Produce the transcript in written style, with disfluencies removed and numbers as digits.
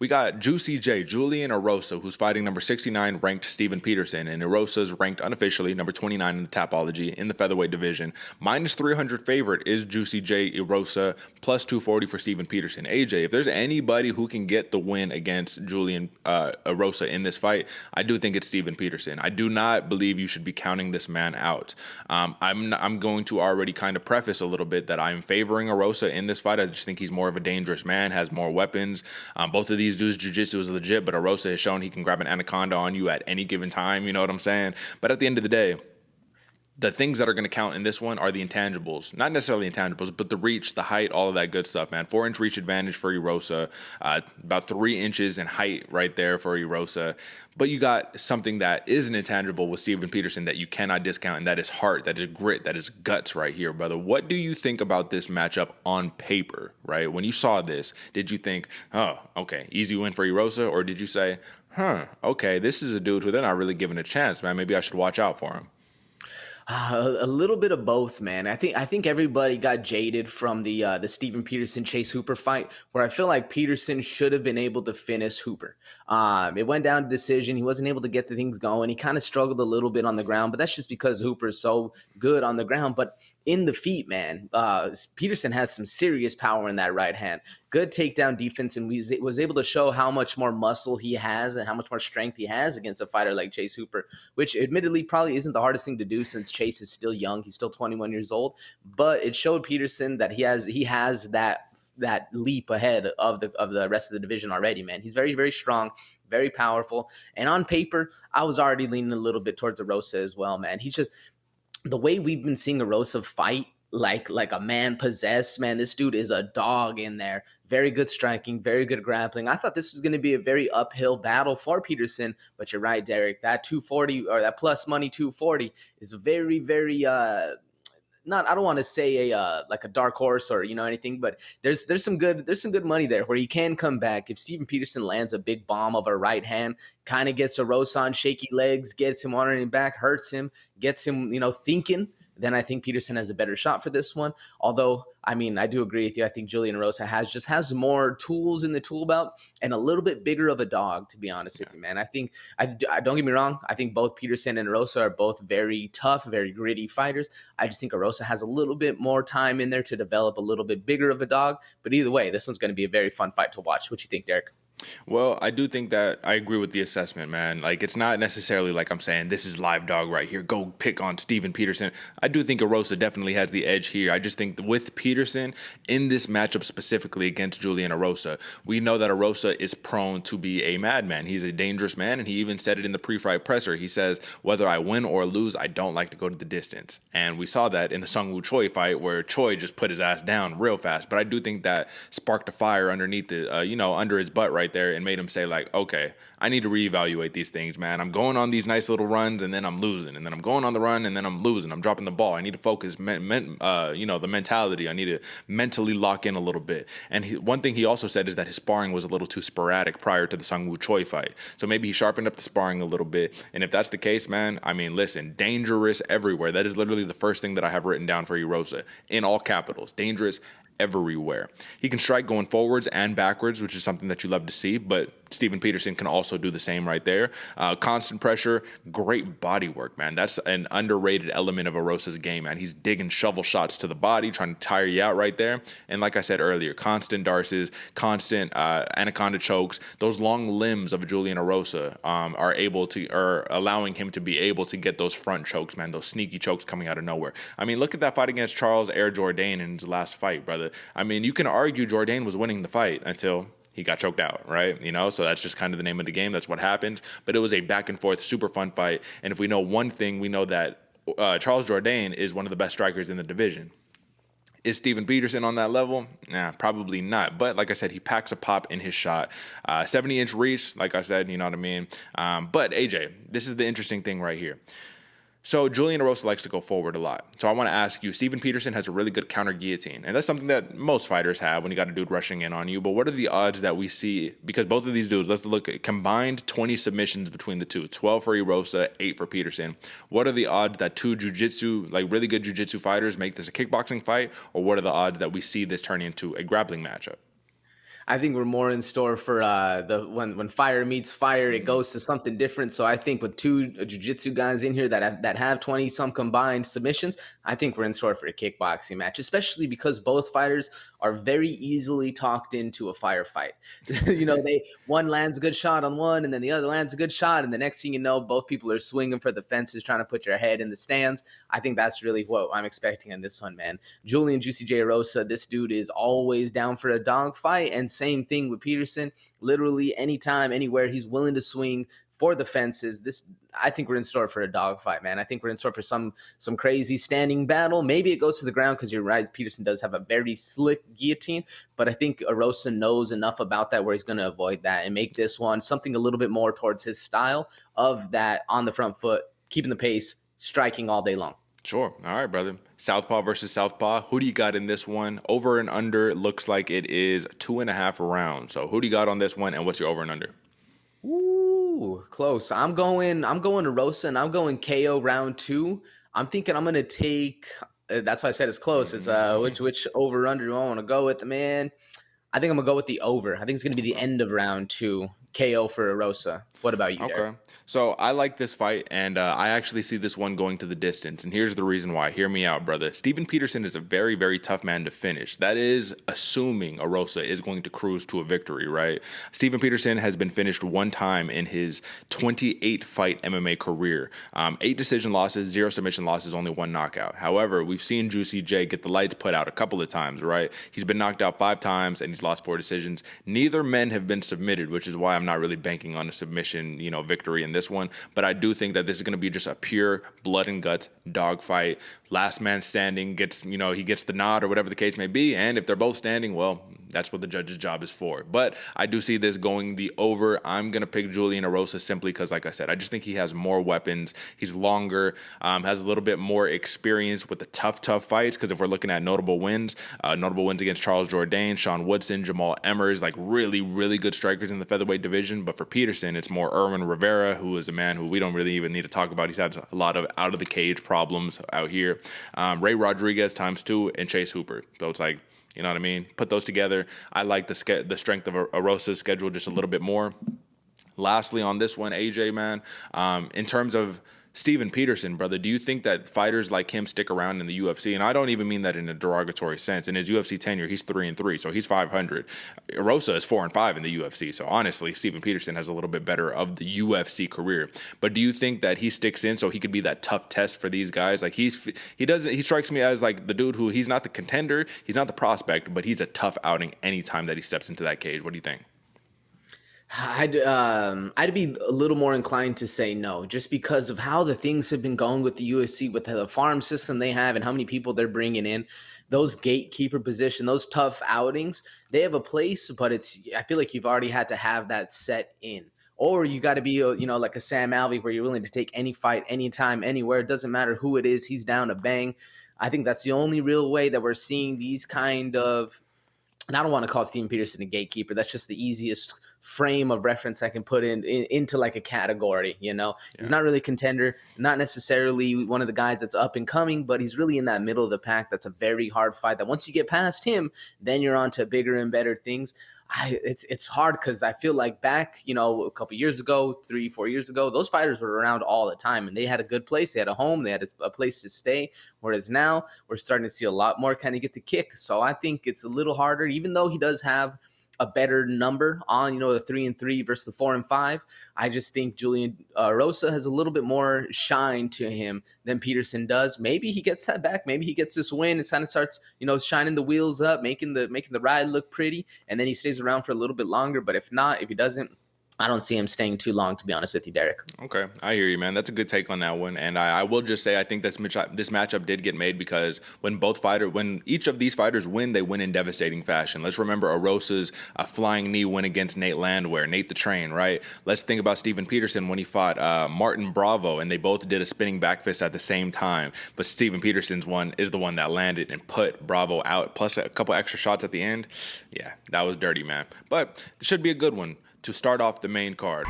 We got Juicy J, Julian Erosa, who's fighting number 69 ranked Steven Peterson, and Erosa's ranked unofficially number 29 in the Tapology in the featherweight division. Minus 300 favorite is Juicy J Erosa, plus 240 for Steven Peterson. AJ, if there's anybody who can get the win against Julian Erosa in this fight, I do think it's Steven Peterson. I do not believe you should be counting this man out. I'm going to already kind of preface a little bit that I'm favoring Erosa in this fight. I just think he's more of a dangerous man, has more weapons. Both of these dudes' jiu-jitsu is legit, but Erosa has shown he can grab an anaconda on you at any given time. You know what I'm saying? But at the end of the day, the things that are going to count in this one are the intangibles. Not necessarily intangibles, but the reach, the height, all of that good stuff, man. 4-inch reach advantage for Erosa. About 3 inches in height right there for Erosa. But you got something that is an intangible with Steven Peterson that you cannot discount, and that is heart, that is grit, that is guts right here, brother. What do you think about this matchup on paper, right? When you saw this, did you think, oh, okay, easy win for Erosa? Or did you say, okay, this is a dude who they're not really giving a chance, man. Maybe I should watch out for him. A little bit of both, man. I think everybody got jaded from the Steven Peterson Chase Hooper fight, where I feel like Peterson should have been able to finish Hooper. It went down to decision. He wasn't able to get the things going. He kind of struggled a little bit on the ground, but that's just because Hooper is so good on the ground. But in the feet, man, Peterson has some serious power in that right hand. Good takedown defense, and was able to show how much more muscle he has and how much more strength he has against a fighter like Chase Hooper, which admittedly probably isn't the hardest thing to do since Chase is still young. He's still 21 years old, but it showed Peterson that he has that leap ahead of the rest of the division already, man. He's very, very strong, very powerful. And on paper, I was already leaning a little bit towards Erosa as well, man. He's just, the way we've been seeing Erosa fight like a man possessed, man, this dude is a dog in there. Very good striking, very good grappling. I thought this was going to be a very uphill battle for Peterson, but you're right, Derek. That 240 or that plus money 240 is very, very not, I don't want to say like a dark horse or anything, but there's some good money there where he can come back if Steven Peterson lands a big bomb of a right hand, kind of gets Erosa on shaky legs, gets him on his back, hurts him, gets him thinking. Then I think Peterson has a better shot for this one. Although, I mean, I do agree with you. I think Julian Erosa has more tools in the tool belt and a little bit bigger of a dog, to be honest with you, man. I don't get me wrong. I think both Peterson and Erosa are both very tough, very gritty fighters. I just think Erosa has a little bit more time in there to develop a little bit bigger of a dog. But either way, this one's going to be a very fun fight to watch. What you think, Derek? Well, I do think that I agree with the assessment, man. Like, it's not necessarily like I'm saying this is live dog right here. Go pick on Steven Peterson. I do think Erosa definitely has the edge here. I just think with Peterson in this matchup specifically against Julian Erosa, we know that Erosa is prone to be a madman. He's a dangerous man, and he even said it in the pre-fight presser. He says, whether I win or lose, I don't like to go to the distance. And we saw that in the Sung Woo Choi fight where Choi just put his ass down real fast. But I do think that sparked a fire underneath the, under his butt right there and made him say like, okay, I need to reevaluate these things, man. I'm going on these nice little runs and then I'm losing, and then I'm going on the run and then I'm losing. I'm dropping the ball. I need to focus, the mentality. I need to mentally lock in a little bit. And one thing he also said is that his sparring was a little too sporadic prior to the Sung Woo Choi fight. So maybe he sharpened up the sparring a little bit. And if that's the case, man, I mean, listen, dangerous everywhere. That is literally the first thing that I have written down for Erosa in all capitals. Dangerous everywhere. He can strike going forwards and backwards, which is something that you love to see, but Steven Peterson can also do the same right there. Constant pressure, great body work, man. That's an underrated element of Erosa's game, man. He's digging shovel shots to the body, trying to tire you out right there. And like I said earlier, constant darces, constant anaconda chokes. Those long limbs of Julian Erosa are allowing him to be able to get those front chokes, man. Those sneaky chokes coming out of nowhere. I mean, look at that fight against Charles Air Jourdain in his last fight, brother. I mean, you can argue Jourdain was winning the fight until he got choked out, right? So that's just kind of the name of the game. That's what happened. But it was a back and forth, super fun fight. And if we know one thing, we know that Charles Jourdain is one of the best strikers in the division. Is Steven Peterson on that level? Nah, probably not. But like I said, he packs a pop in his shot. 70-inch reach, like I said, you know what I mean? But AJ, this is the interesting thing right here. So Julian Erosa likes to go forward a lot. So I want to ask you, Steven Peterson has a really good counter guillotine. And that's something that most fighters have when you got a dude rushing in on you. But what are the odds that we see? Because both of these dudes, let's look at combined 20 submissions between the two. 12 for Erosa, 8 for Peterson. What are the odds that two jiu-jitsu, like really good jiu-jitsu fighters make this a kickboxing fight? Or what are the odds that we see this turn into a grappling matchup? I think we're more in store for the when fire meets fire, it goes to something different. So I think with two jiu-jitsu guys in here that have 20 some combined submissions, I think we're in store for a kickboxing match, especially because both fighters are very easily talked into a firefight. They one lands a good shot on one, and then the other lands a good shot, and the next thing you know, both people are swinging for the fences, trying to put your head in the stands. I think that's really what I'm expecting in this one, man. Julian Juicy J Erosa, this dude is always down for a dog fight, and same thing with Peterson. Literally anytime, anywhere, he's willing to swing for the fences. I think we're in store for a dogfight, man. I think we're in store for some crazy standing battle. Maybe it goes to the ground because you're right. Peterson does have a very slick guillotine, but I think Erosa knows enough about that where he's going to avoid that and make this one something a little bit more towards his style of that on the front foot, keeping the pace, striking all day long. Sure. All right, brother. Southpaw versus Southpaw. Who do you got in this one? Over and under looks like it is 2.5 rounds. So who do you got on this one, and what's your over and under? Ooh, close. I'm going Erosa, and I'm going KO round 2. I'm thinking I'm gonna take. That's why I said it's close. It's which over under do I want to go with, man? I think I'm gonna go with the over. I think it's gonna be the end of round 2. KO for Erosa. What about you, Okay. Derek? So I like this fight, and I actually see this one going to the distance. And here's the reason why. Hear me out, brother. Steven Peterson is a very, very tough man to finish. That is assuming Erosa is going to cruise to a victory, right? Steven Peterson has been finished one time in his 28-fight MMA career. 8 decision losses, 0 submission losses, only 1 knockout. However, we've seen Juicy J get the lights put out a couple of times, right? He's been knocked out 5 times, and he's lost 4 decisions. Neither men have been submitted, which is why I'm not really banking on a submission, victory in this one. But I do think that this is going to be just a pure blood and guts dogfight. Last man standing gets, he gets the nod or whatever the case may be. And if they're both standing, well, that's what the judge's job is for. But I do see this going the over. I'm going to pick Julian Erosa simply because, like I said, I just think he has more weapons. He's longer, has a little bit more experience with the tough fights. Because if we're looking at notable wins against Charles Jourdain, Sean Woodson, Jamal Emmers, like really, really good strikers in the featherweight division. But for Peterson, it's more Erwin Rivera, who is a man who we don't really even need to talk about. He's had a lot of out of the cage problems out here. Ray Rodriguez ×2 and Chase Hooper. So it's like, you know what I mean? Put those together. I like the strength of Erosa's schedule just a little bit more. Lastly, on this one, AJ, man, in terms of Steven Peterson, brother, do you think that fighters like him stick around in the UFC? And I don't even mean that in a derogatory sense. In his UFC tenure, he's 3-3, so he's 500. Erosa is 4-5 in the UFC. So honestly, Steven Peterson has a little bit better of the UFC career. But do you think that he sticks in so he could be that tough test for these guys? Like he strikes me as like the dude who he's not the contender, he's not the prospect, but he's a tough outing anytime that he steps into that cage. What do you think? I'd be a little more inclined to say no, just because of how the things have been going with the UFC, with the farm system they have and how many people they're bringing in. Those gatekeeper position, those tough outings, they have a place, but I feel like you've already had to have that set in. Or you got to be, like a Sam Alvey, where you're willing to take any fight, anytime, anywhere. It doesn't matter who it is. He's down to bang. I think that's the only real way that we're seeing these kind of. And I don't want to call Steven Peterson a gatekeeper. That's just the easiest frame of reference I can put into like a category. He's not really a contender, not necessarily one of the guys that's up and coming, but he's really in that middle of the pack. That's a very hard fight. That once you get past him, then you're on to bigger and better things. It's hard because I feel like back, a couple years ago, 3-4 years ago, those fighters were around all the time and they had a good place. They had a home. They had a place to stay. Whereas now we're starting to see a lot more kind of get the kick. So I think it's a little harder, even though he does have a better number on, the 3-3 versus the 4-5. I just think Julian Erosa has a little bit more shine to him than Peterson does. Maybe he gets that back. Maybe he gets this win. It kind of starts, shining the wheels up, making the ride look pretty, and then he stays around for a little bit longer. But if he doesn't, I don't see him staying too long, to be honest with you, Derek. Okay, I hear you, man. That's a good take on that one. And I will just say I think this matchup did get made because when each of these fighters win, they win in devastating fashion. Let's remember Erosa's flying knee win against Nate Landwehr, Nate the Train, right? Let's think about Steven Peterson when he fought Martin Bravo, and they both did a spinning back fist at the same time. But Steven Peterson's one is the one that landed and put Bravo out, plus a couple extra shots at the end. Yeah, that was dirty, man. But it should be a good one to start off the main card.